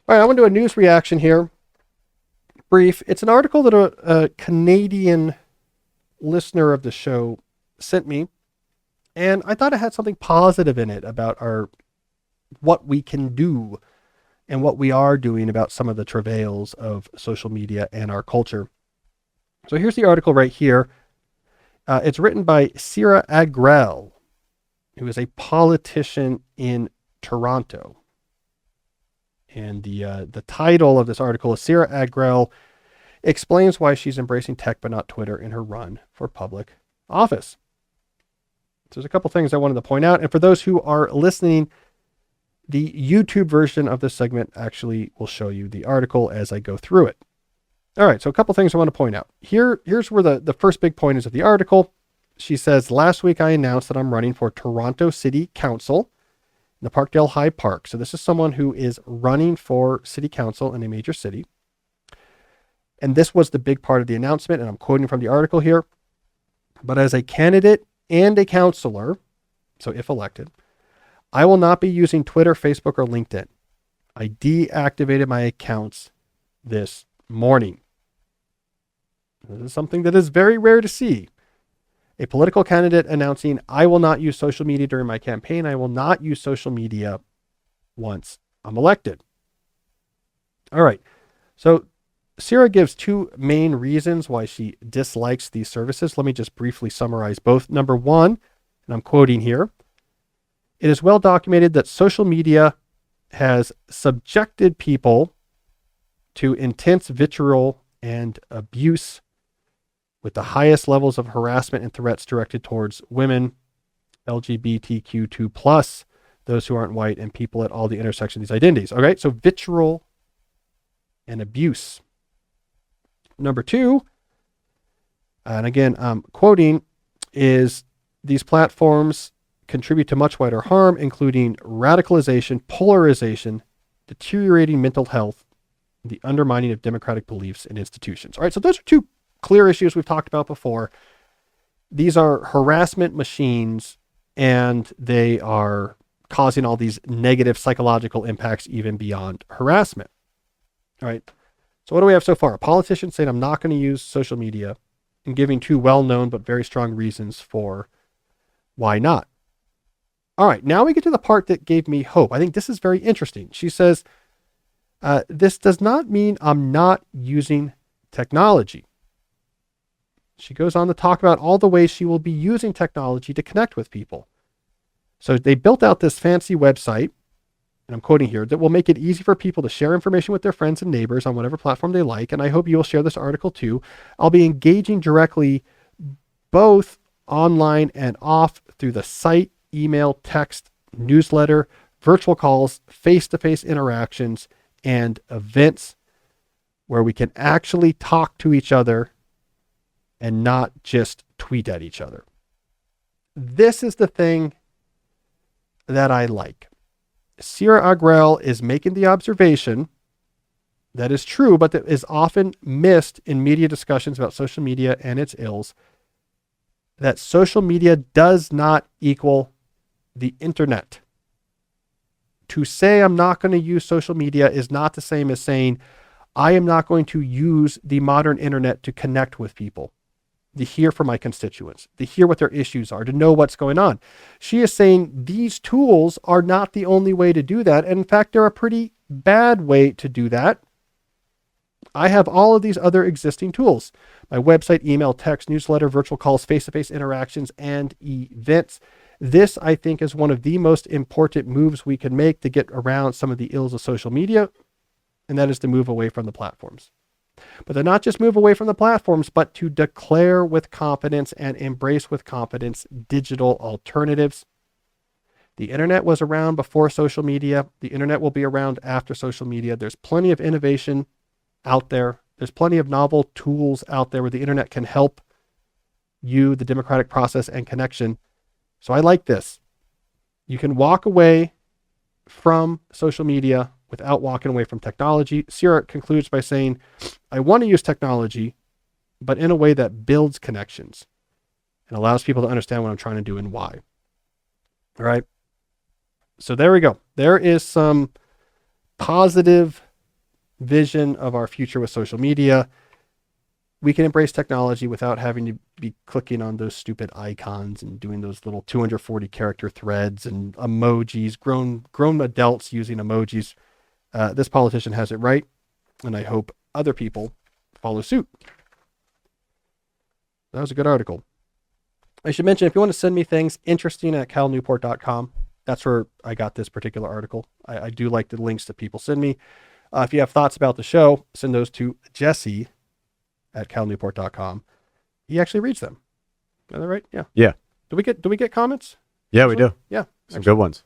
All right, I want to do a news reaction here. Brief. It's an article that a Canadian listener of the show sent me, and I thought it had something positive in it about our what we can do and what we are doing about some of the travails of social media and our culture. So here's the article right here. It's written by Sarah Agrell, who is a politician in Toronto. And the title of this article is Sarah Agrell explains why she's embracing tech but not Twitter in her run for public office. So there's a couple things I wanted to point out. And for those who are listening, the YouTube version of this segment actually will show you the article as I go through it. All right, so a couple things I want to point out. Here's where the first big point is of the article. She says, last week I announced that I'm running for Toronto City Council in the Parkdale High Park. So this is someone who is running for city council in a major city. And this was the big part of the announcement, and I'm quoting from the article here. But as a candidate and a councillor, so if elected, I will not be using Twitter, Facebook, or LinkedIn. I deactivated my accounts this morning. This is something that is very rare to see. A political candidate announcing, I will not use social media during my campaign. I will not use social media once I'm elected. All right. So Sarah gives two main reasons why she dislikes these services. Let me just briefly summarize both. Number one, and I'm quoting here, it is well documented that social media has subjected people to intense vitriol and abuse with the highest levels of harassment and threats directed towards women, LGBTQ2+, those who aren't white, and people at all the intersections of these identities. Okay, so vitriol and abuse. Number two, and again, I'm quoting, is these platforms contribute to much wider harm, including radicalization, polarization, deteriorating mental health, the undermining of democratic beliefs and institutions. All right, so those are two clear issues we've talked about before. These are harassment machines, and they are causing all these negative psychological impacts even beyond harassment. All right, so what do we have so far? A politician saying, I'm not going to use social media, and giving two well-known but very strong reasons for why not. All right, now we get to the part that gave me hope. I think this is very interesting. She says, this does not mean I'm not using technology. She goes on to talk about all the ways she will be using technology to connect with people. So they built out this fancy website, and I'm quoting here, that will make it easy for people to share information with their friends and neighbors on whatever platform they like. And I hope you will share this article too. I'll be engaging directly both online and off through the site, email, text, newsletter, virtual calls, face-to-face interactions, and events where we can actually talk to each other and not just tweet at each other. This is the thing that I like. Sarah Agrell is making the observation that is true, but that is often missed in media discussions about social media and its ills, that social media does not equal the internet. To say I'm not going to use social media is not the same as saying I am not going to use the modern internet to connect with people, to hear from my constituents, to hear what their issues are, to know what's going on. She is saying these tools are not the only way to do that. And in fact, they're a pretty bad way to do that. I have all of these other existing tools: my website, email, text, newsletter, virtual calls, face-to-face interactions, and events. This, I think, is one of the most important moves we can make to get around some of the ills of social media, and that is to move away from the platforms. But to not just move away from the platforms, but to declare with confidence and embrace with confidence digital alternatives. The internet was around before social media. The internet will be around after social media. There's plenty of innovation out there. There's plenty of novel tools out there where the internet can help you, the democratic process and connection. So I like this. You can walk away from social media without walking away from technology. Sarah concludes by saying, I want to use technology, but in a way that builds connections and allows people to understand what I'm trying to do and why. All right. So there we go. There is some positive vision of our future with social media. We can embrace technology without having to be clicking on those stupid icons and doing those little 240 character threads and emojis, grown adults using emojis. This politician has it right, and I hope other people follow suit. That was a good article. I should mention, if you want to send me things interesting at calnewport.com, that's where I got this particular article. I do like the links that people send me. If you have thoughts about the show, send those to Jesse at calnewport.com. He actually reads them. Is that right? Yeah. Yeah. Do we get comments? Yeah, we do. Yeah. Some good ones.